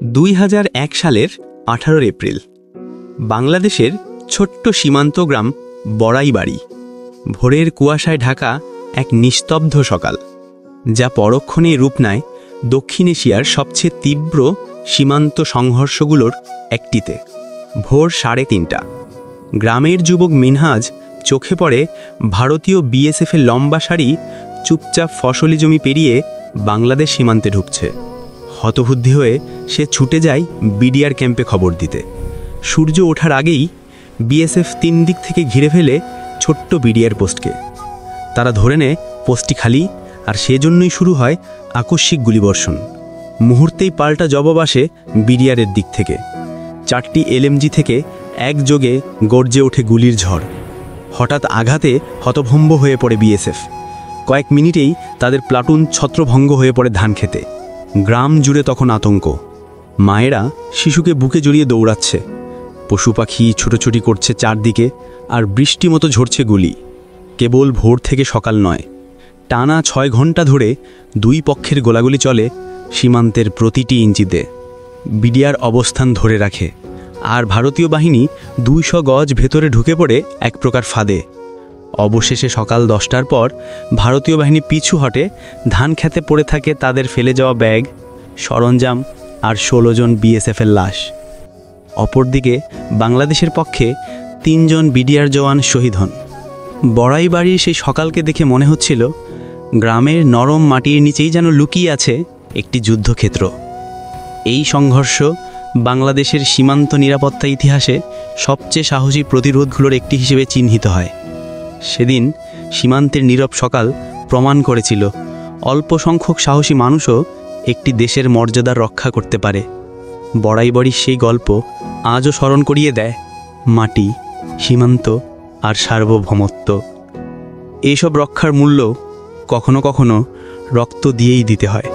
2001 সালের 18 এপ্রিল বাংলাদেশের ছোট্ট সীমান্ত গ্রাম বড়াইবাড়ি। ভোরের কুয়াশায় ঢাকা এক নিস্তব্ধ সকাল, যা পরক্ষণেই রূপ নেয় দক্ষিণ এশিয়ার সবচেয়ে তীব্র সীমান্ত সংঘর্ষগুলোর একটিতে। ভোর 3:30 গ্রামের যুবক মিনহাজ চোখে পড়ে ভারতীয় বিএসএফের লম্বা সারি চুপচাপ ফসলি জমি পেরিয়ে বাংলাদেশ সীমান্তে ঢুকছে। হতবুদ্ধি হয়ে সে ছুটে যায় বিডিআর ক্যাম্পে খবর দিতে। সূর্য ওঠার আগেই বিএসএফ 3 দিক থেকে ঘিরে ফেলে ছোট্ট বিডিআর পোস্টকে। তারা ধরে নেয় পোস্টটি খালি, আর সেজন্যই শুরু হয় আকস্মিক গুলিবর্ষণ। মুহূর্তেই পাল্টা জবাব আসে বিডিআরের দিক থেকে। 4টি এলএমজি থেকে একযোগে গর্জে ওঠে গুলির ঝড়। হঠাৎ আঘাতে হতভম্ব হয়ে পড়ে বিএসএফ। কয়েক মিনিটেই তাদের প্লাটুন ছত্রভঙ্গ হয়ে পড়ে ধান খেতে। গ্রাম জুড়ে তখন আতঙ্ক। মায়েরা শিশুকে বুকে জড়িয়ে দৌড়াচ্ছে, পশু পাখি ছুটোছুটি করছে চারদিকে, আর বৃষ্টি মতো ঝরছে গুলি। কেবল ভোর থেকে সকাল নয়, টানা 6 ঘন্টা ধরে 2 পক্ষের গোলাগুলি চলে সীমান্তের প্রতিটি ইঞ্চিতে। বিডিআর অবস্থান ধরে রাখে, আর ভারতীয় বাহিনী 200 গজ ভেতরে ঢুকে পড়ে এক প্রকার ফাঁদে। অবশেষে সকাল 10টার পর ভারতীয় বাহিনী পিছু হটে। ধান খেতে পড়ে থাকে তাদের ফেলে যাওয়া ব্যাগ, সরঞ্জাম আর 16 জন বিএসএফের লাশ। অপরদিকে বাংলাদেশের পক্ষে 3 জন বিডিআর জওয়ান শহীদ হন। বড়াইবাড়ির সেই সকালকে দেখে মনে হচ্ছিল গ্রামের নরম মাটির নিচেই যেন লুকিয়ে আছে একটি যুদ্ধক্ষেত্র। এই সংঘর্ষ বাংলাদেশের সীমান্ত নিরাপত্তা ইতিহাসে সবচেয়ে সাহসী প্রতিরোধগুলোর একটি হিসেবে চিহ্নিত হয়। সেদিন সীমান্তের নীরব সকাল প্রমাণ করেছিল অল্প সংখ্যক সাহসী মানুষও একটি দেশের মর্যাদা রক্ষা করতে পারে। বড়াইবাড়ির সেই গল্প আজও স্মরণ করিয়ে দেয় মাটি, সীমান্ত আর সার্বভৌমত্ব। এইসব রক্ষার মূল্য কখনো কখনো রক্ত দিয়েই দিতে হয়।